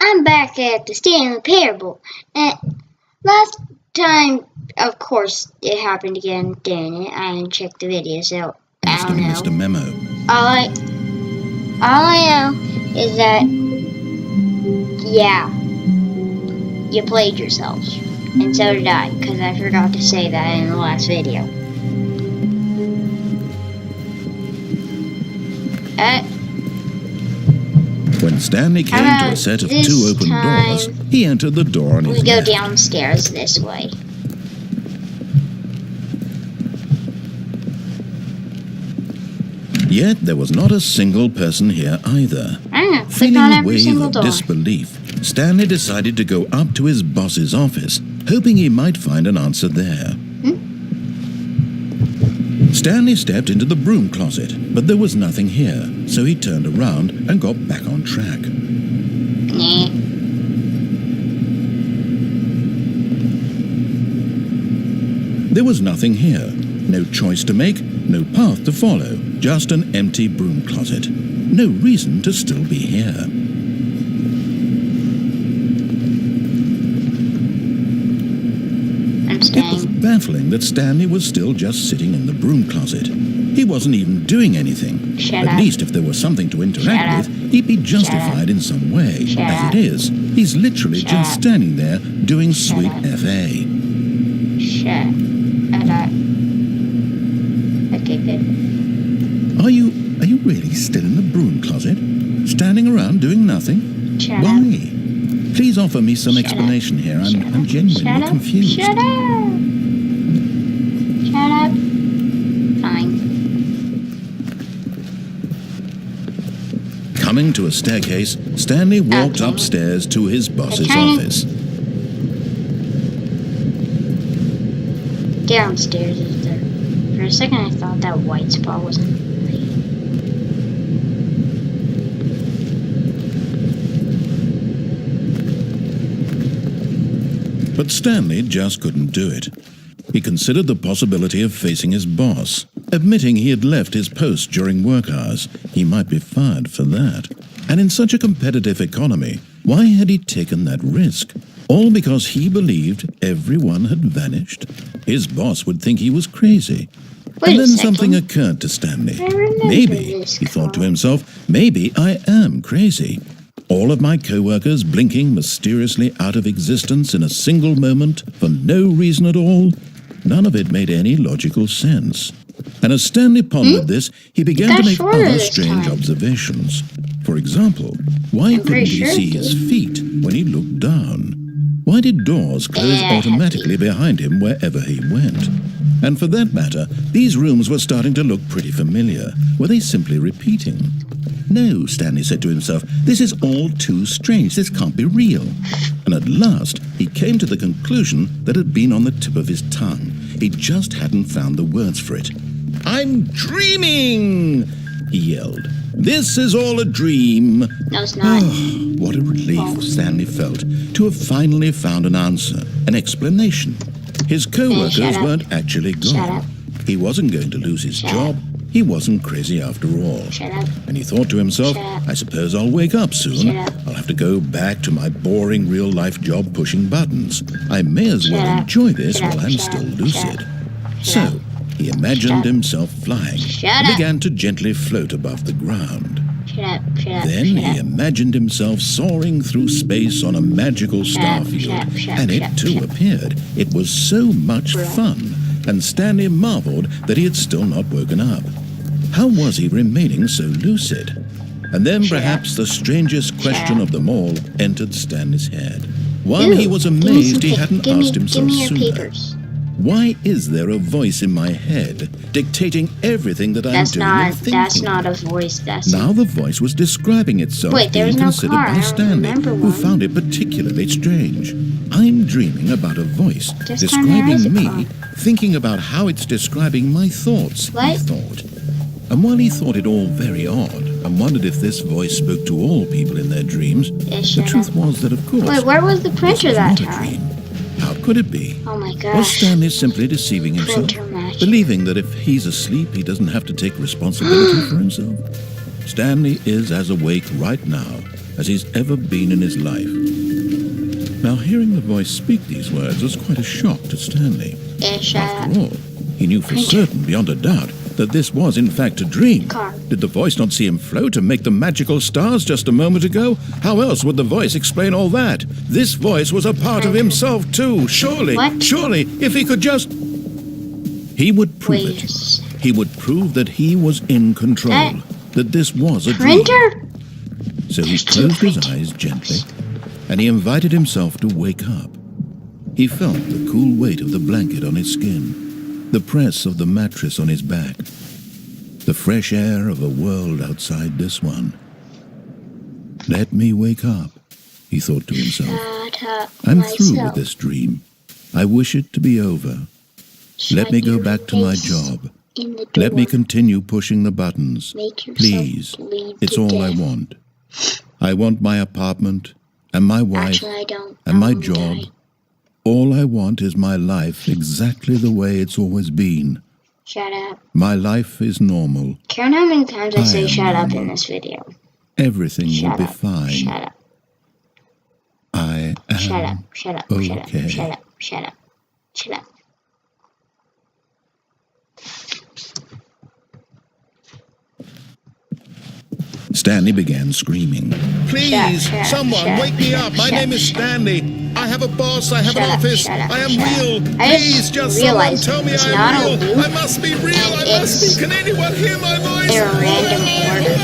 I'm back at the Stanley Parable. And last time, of course, it happened again. Dang it, I didn't check the video, so I don't know. Mr. Memo. All I know is that, yeah, you played yourself. And so did I, because I forgot to say that in the last video. When Stanley came to a set of two open doors, he entered the door on his left. We go downstairs this way. Yet there was not a single person here either. Feeling a wave of disbelief, Stanley decided to go up to his boss's office, hoping he might find an answer there. Stanley stepped into the broom closet, but there was nothing here, so he turned around and got back on track. There was nothing here. No choice to make, no path to follow, just an empty broom closet. No reason to still be here. It was baffling that Stanley was still just sitting in the broom closet. He wasn't even doing anything. At least if there was something to interact with, he'd be justified in some way. As it is, he's literally just standing there doing sweet FA. Okay, good. Are you really still in the broom closet? Standing around doing nothing? Why? Please offer me some explanation here. I'm genuinely confused. Shut up! Shut up. Fine. Coming to a staircase, Stanley walked upstairs to his boss's office. Downstairs is there. For a second I thought that white spot wasn't right. But Stanley just couldn't do it. He considered the possibility of facing his boss, admitting he had left his post during work hours. He might be fired for that. And in such a competitive economy, why had he taken that risk? All because he believed everyone had vanished? His boss would think he was crazy. And then something occurred to Stanley. Maybe, he thought to himself, maybe I am crazy. All of my co-workers blinking mysteriously out of existence in a single moment for no reason at all. None of it made any logical sense. And as Stanley pondered this, he began to make other strange observations. For example, why couldn't he see his feet when he looked down? Why did doors close automatically behind him wherever he went? And for that matter, these rooms were starting to look pretty familiar. Were they simply repeating? No, Stanley said to himself, this is all too strange. This can't be real. And at last, he came to the conclusion that had been on the tip of his tongue. He just hadn't found the words for it. I'm dreaming, he yelled. This is all a dream. No, it's not. Oh, what a relief Stanley felt to have finally found an answer, an explanation. His co-workers weren't actually gone. He wasn't going to lose his job. He wasn't crazy after all. And he thought to himself, I suppose I'll wake up soon. I'll have to go back to my boring real-life job pushing buttons. I may as well enjoy this while I'm still lucid. So, he imagined himself flying and began to gently float above the ground. Then he imagined himself soaring through space on a magical starfield, and it too appeared. It was so much fun, and Stanley marveled that he had still not woken up. How was he remaining so lucid? And then perhaps the strangest question of them all entered Stanley's head. One he was amazed he hadn't asked himself sooner. Why is there a voice in my head dictating everything that I'm doing and thinking? That's not a voice. Now the voice was describing itself, being considered by Stanley, who found it particularly strange. I'm dreaming about a voice describing me, thinking about how it's describing my thoughts, he thought. And while he thought it all very odd, and wondered if this voice spoke to all people in their dreams, the truth was that, of course, wait, where was the printer that time? How could it be? Oh my gosh. Was Stanley simply deceiving himself, believing that if he's asleep, he doesn't have to take responsibility for himself? Stanley is as awake right now as he's ever been in his life. Now, hearing the voice speak these words was quite a shock to Stanley. After all, he knew for certain, beyond a doubt, that this was in fact a dream. Did the voice not see him float and make the magical stars just a moment ago? How else would the voice explain all that? This voice was a part of himself too. Surely, if he could just... He would prove it. He would prove that he was in control, that this was a dream. So he closed his eyes gently, and he invited himself to wake up. He felt the cool weight of the blanket on his skin, the press of the mattress on his back, the fresh air of a world outside this one. Let me wake up, he thought to himself. I'm through with this dream. I wish it to be over. Let me go back to my job. Let me continue pushing the buttons. Please, it's all I want. I want my apartment, and my wife, and my job. All I want is my life exactly the way it's always been. Shut up. My life is normal. Count how many times I say shut up in this video. Everything will be fine. Shut up. I am Shut up. Shut up. okay. Shut up. Shut up. Shut up. Stanley began screaming. Please, someone wake me up. My name is Stanley. I have a boss. I have an office. I am real. Please, just someone tell me I'm real. I must be real. I must be. Can anyone hear my voice? They're a random order.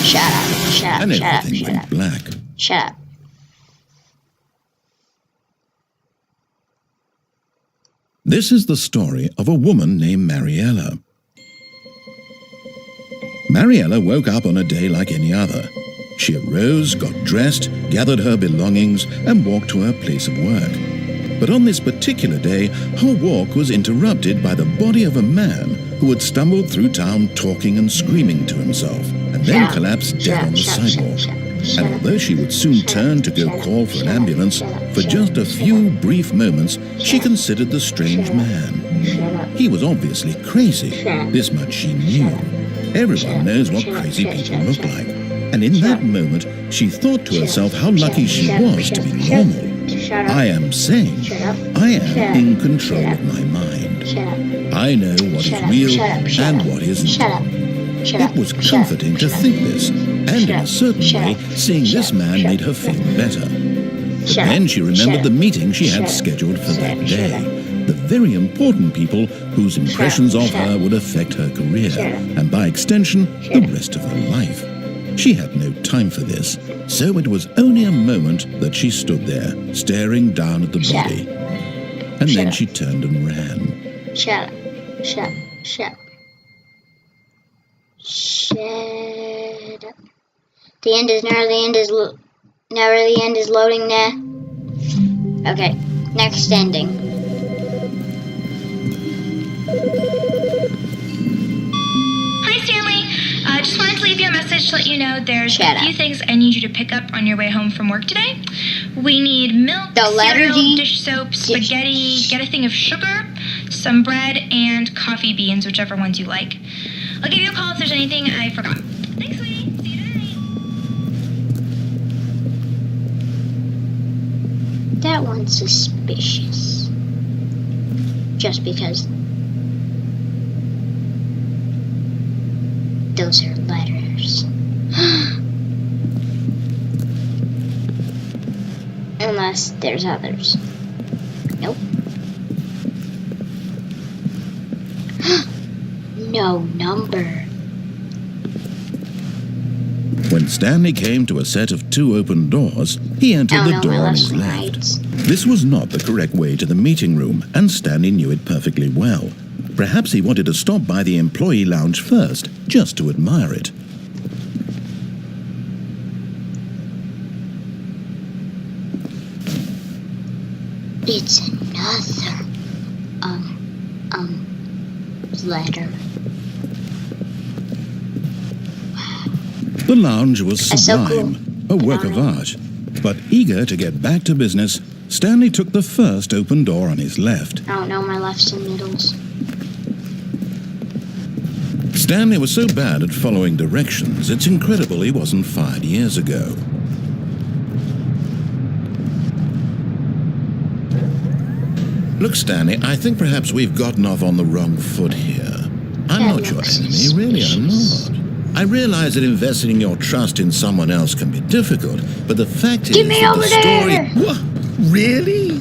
Shut up. Shut up. And Shut up. everything Shut went up. black. Shut up. This is the story of a woman named Mariella. Mariella woke up on a day like any other. She arose, got dressed, gathered her belongings, and walked to her place of work. But on this particular day, her walk was interrupted by the body of a man who had stumbled through town talking and screaming to himself, and then collapsed dead on the sidewalk. And although she would soon turn to go call for an ambulance, for just a few brief moments, she considered the strange man. He was obviously crazy. This much she knew. Everyone knows what crazy people look like. And in that moment, she thought to herself how lucky she was to be normal. I am sane. I am in control of my mind. I know what is real and what isn't. It was comforting to think this, and in a certain way, seeing this man made her feel better. But then she remembered the meeting she had scheduled for that day. The very important people whose impressions of her would affect her career, and by extension, the rest of her life. She had no time for this, so it was only a moment that she stood there, staring down at the body. And then she turned and ran. Shut up. Shut up. Shut up. Shut up. The end is never the end is never the end is loading now. Okay, next ending. Hi Stanley, just wanted to leave you a message to let you know there's a few things I need you to pick up on your way home from work today. We need milk, cereal, dish soap, spaghetti, get a thing of sugar, some bread, and coffee beans, whichever ones you like. I'll give you a call if there's anything I forgot. Thanks, sweetie. See you tonight. That one's suspicious. Just because those are letters. Unless there's others. Nope. No number. When Stanley came to a set of 2 open doors, he entered the door on his left. This was not the correct way to the meeting room, and Stanley knew it perfectly well. Perhaps he wanted to stop by the employee lounge first, just to admire it. It's another, letter. The lounge was sublime, a work of art. But eager to get back to business, Stanley took the first open door on his left. I don't know my lefts and middles. Stanley was so bad at following directions, it's incredible he wasn't fired years ago. Look, Stanley, I think perhaps we've gotten off on the wrong foot here. I'm not your enemy, really I'm not. I realize that investing your trust in someone else can be difficult, but the fact is that the story... What? Really?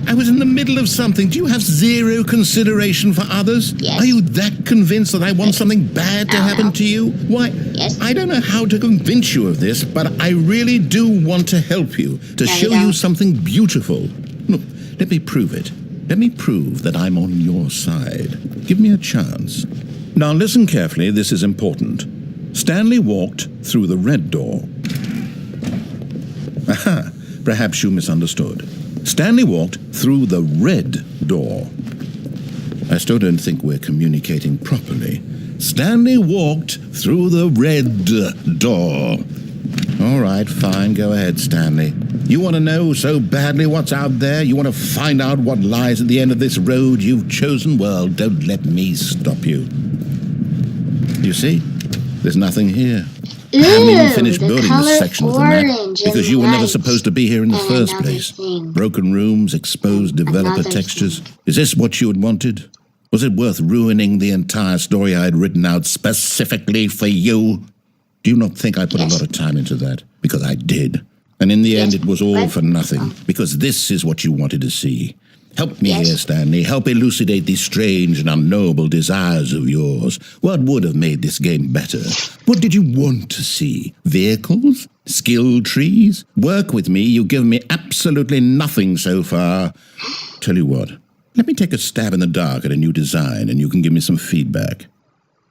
I was in the middle of something. Do you have zero consideration for others? Yes. Are you that convinced that I want something bad to happen to you? Why, yes. I don't know how to convince you of this, but I really do want to help you, to show you something beautiful. Look, let me prove it. Let me prove that I'm on your side. Give me a chance. Now listen carefully, this is important. Stanley walked through the red door. Aha, perhaps you misunderstood. Stanley walked through the red door. I still don't think we're communicating properly. Stanley walked through the red door. All right, fine, go ahead, Stanley. You want to know so badly what's out there? You want to find out what lies at the end of this road you've chosen? Well, don't let me stop you. You see, there's nothing here. I haven't even finished building this section of the map because you were never supposed to be here in the first place. Broken rooms, exposed developer textures. Is this what you had wanted? Was it worth ruining the entire story I had written out specifically for you? Do you not think I put a lot of time into that? Because I did. And in the end, it was all for nothing. Because this is what you wanted to see. Help me here, Stanley. Help elucidate these strange and unknowable desires of yours. What would have made this game better? What did you want to see? Vehicles? Skill trees? Work with me. You've given me absolutely nothing so far. Tell you what. Let me take a stab in the dark at a new design, and you can give me some feedback.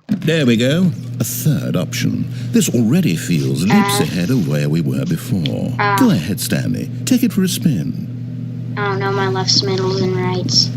There we go. A third option. This already feels leaps ahead of where we were before. Go ahead, Stanley. Take it for a spin. I don't know my lefts, middles, and rights.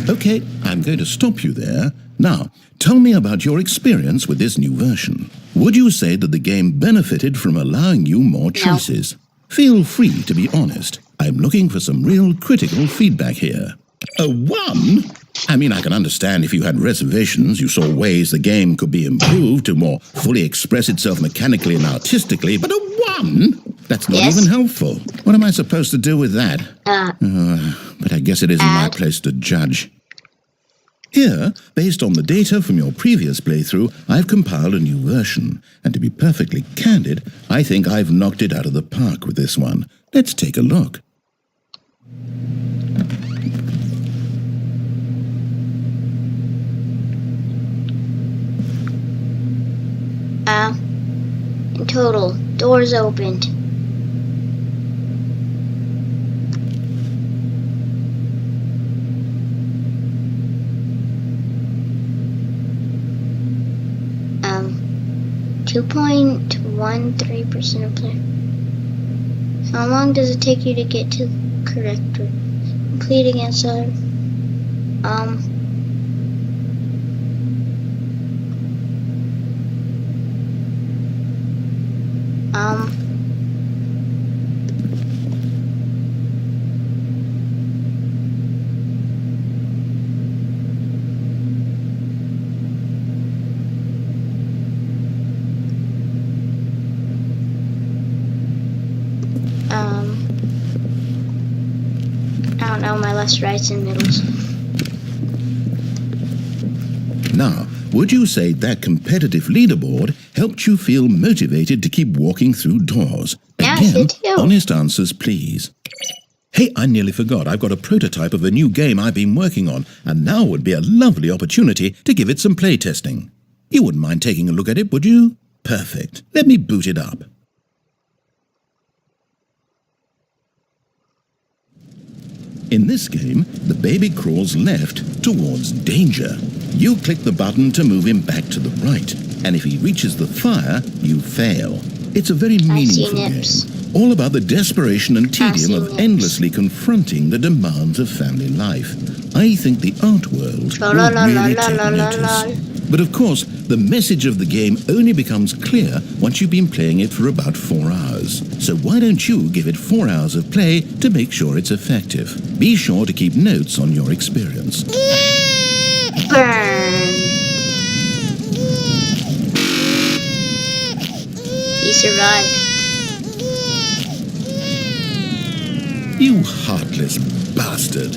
Okay, I'm going to stop you there. Now, tell me about your experience with this new version. Would you say that the game benefited from allowing you more choices? No. Feel free to be honest. I'm looking for some real critical feedback here. A 1? I mean, I can understand if you had reservations, you saw ways the game could be improved to more fully express itself mechanically and artistically, but a 1? That's not even helpful. What am I supposed to do with that? But I guess it isn't my place to judge. Here, based on the data from your previous playthrough, I've compiled a new version. And to be perfectly candid, I think I've knocked it out of the park with this one. Let's take a look. In total, doors opened. Um, 2.13% of players. How long does it take you to get to the correct completing answer? I don't know my lefts, rights, and middles. Now, would you say that competitive leaderboard helped you feel motivated to keep walking through doors? Again, honest answers, please. Hey, I nearly forgot. I've got a prototype of a new game I've been working on, and now would be a lovely opportunity to give it some playtesting. You wouldn't mind taking a look at it, would you? Perfect. Let me boot it up. In this game, the baby crawls left towards danger. You click the button to move him back to the right, and if he reaches the fire, you fail. It's a very meaningful game, all about the desperation and tedium of endlessly confronting the demands of family life. I think the art world will really take notice. But of course, the message of the game only becomes clear once you've been playing it for about 4 hours. So why don't you give it 4 hours of play to make sure it's effective? Be sure to keep notes on your experience. Burn. He survived. You heartless bastard.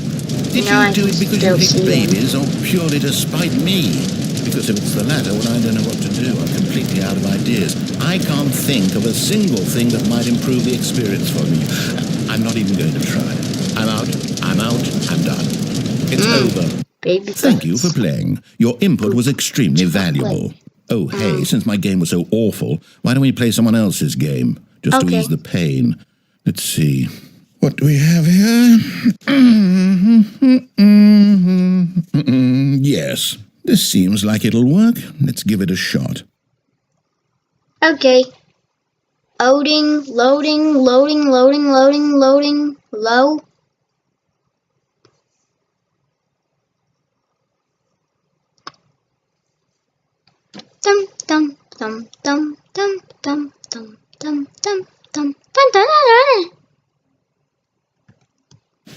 Did No, you do it because you still hate see babies or purely to spite me? Because if it's the latter, well, I don't know what to do. I'm completely out of ideas. I can't think of a single thing that might improve the experience for me. I'm not even going to try. I'm out, I'm done. It's over. Baby Thank you butts. for playing. Your input was extremely valuable. Oh, hey, since my game was so awful, why don't we play someone else's game? Just to Okay. ease the pain. Let's see. What do we have here? Yes, this seems like it'll work. Let's give it a shot. Okay. Loading. Low. Dum dum dum dum dum dum dum dum dum dum dum.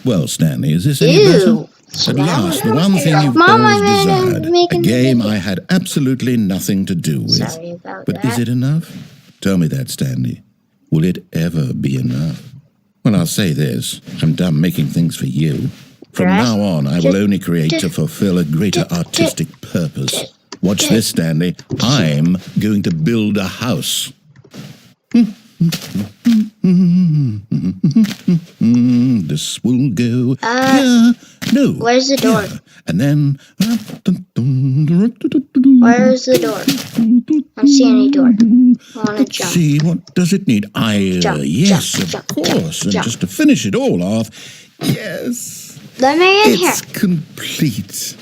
Well, Stanley, is this any better? Ew. At last, the one thing you've Mom, always I'm desired. A making game video. I had absolutely nothing to do with. Sorry about But that. is it enough? Tell me that, Stanley. Will it ever be enough? Well, I'll say this. I'm done making things for you. From Right. now on, I will only create to fulfill a greater artistic purpose. Watch this, Stanley. I'm going to build a house. This will go here. No. Where's the door? Here. And then. Where's the door? I don't see any door. I wanna Let's jump. see, what does it need? Jump, Yes, jump, of jump, course. And jump. just to finish it all off, yes, Let me in here. it's complete.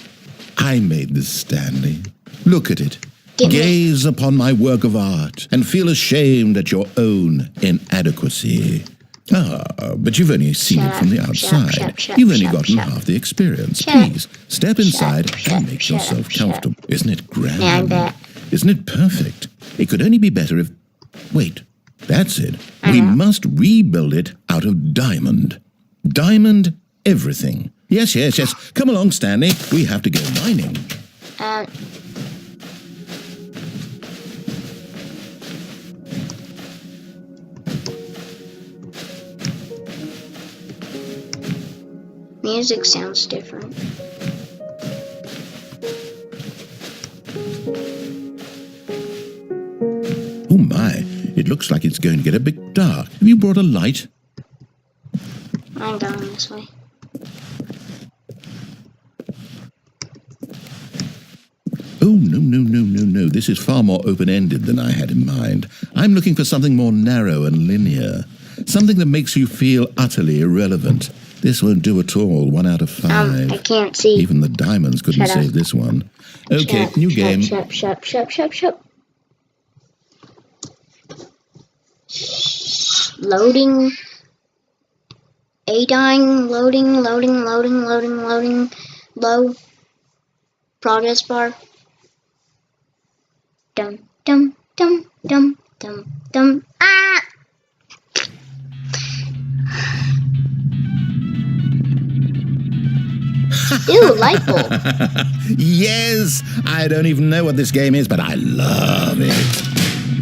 I made this, Stanley. Look at it. Give me. Gaze upon my work of art and feel ashamed at your own inadequacy. Ah, but you've only seen Shut it from the up, shut up, outside. shut up, shut You've up, only shut up, gotten shut up. half the experience. Shut up. Please, step inside Shut up, and make shut up, yourself shut up. comfortable. Isn't it grand? Yeah, I bet. Isn't it perfect? It could only be better if... Wait, that's it. I We know. must rebuild it out of diamond. Diamond everything. Yes. Come along, Stanley. We have to go mining. Music sounds different. Oh my, it looks like it's going to get a bit dark. Have you brought a light? I'm going this way. Oh, no. This is far more open-ended than I had in mind. I'm looking for something more narrow and linear. Something that makes you feel utterly irrelevant. This won't do at all. 1 out of 5. I can't see. Even the diamonds couldn't Shut up. save this one. Okay, new game. Shut. Loading. A-dying. Loading. Low. Progress bar. Dum. Ah! Ew, light bulb. Yes! I don't even know what this game is, but I love it.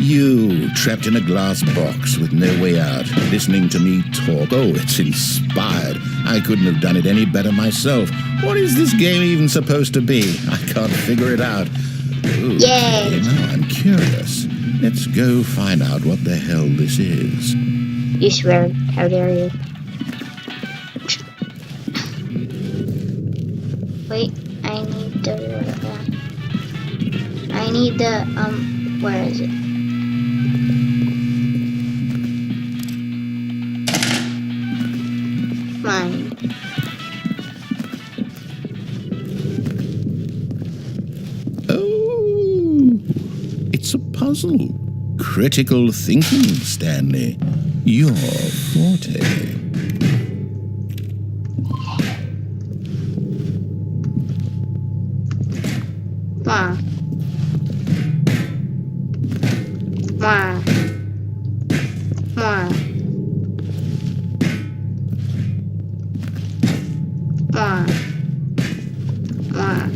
You, trapped in a glass box with no way out, listening to me talk. Oh, it's inspired. I couldn't have done it any better myself. What is this game even supposed to be? I can't figure it out. Ooh, Yay. okay, now I'm curious. Let's go find out what the hell this is. You swear, how dare you? Wait, I need the, where is it? Mine. Oh, it's a puzzle. Critical thinking, Stanley. Your forte. Mwah. Mwah. Mwah. Mwah. Mwah.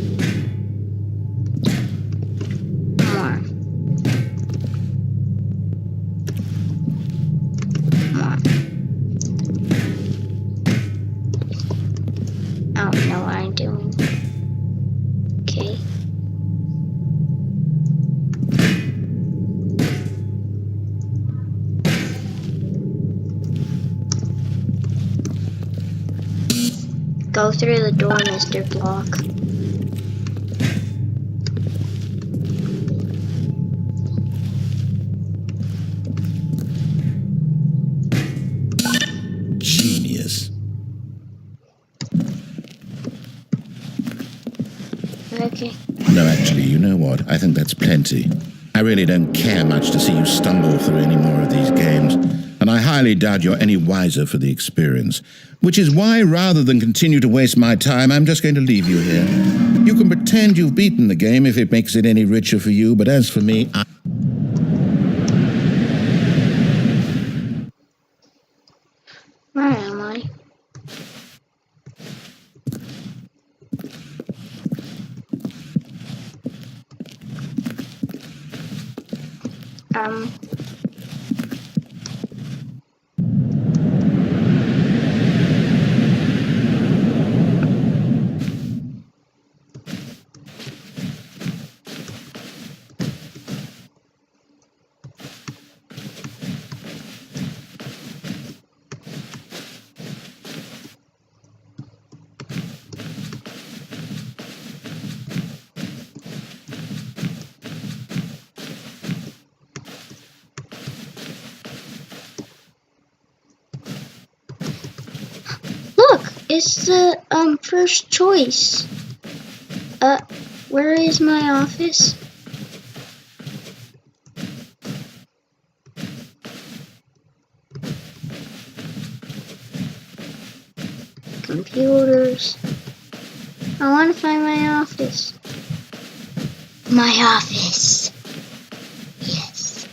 Okay. Go through the door, Mr. Block. Genius. Okay. No, actually, you know what? I think that's plenty. I really don't care much to see you stumble through any more of these games, and I highly doubt you're any wiser for the experience. Which is why, rather than continue to waste my time, I'm just going to leave you here. You can pretend you've beaten the game if it makes it any richer for you, but as for me, Where am I? Look, it's the first choice. Where is my office? Computers. I want to find my office. My office. Yes.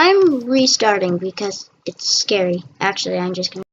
I'm restarting because it's scary. Actually, I'm just gonna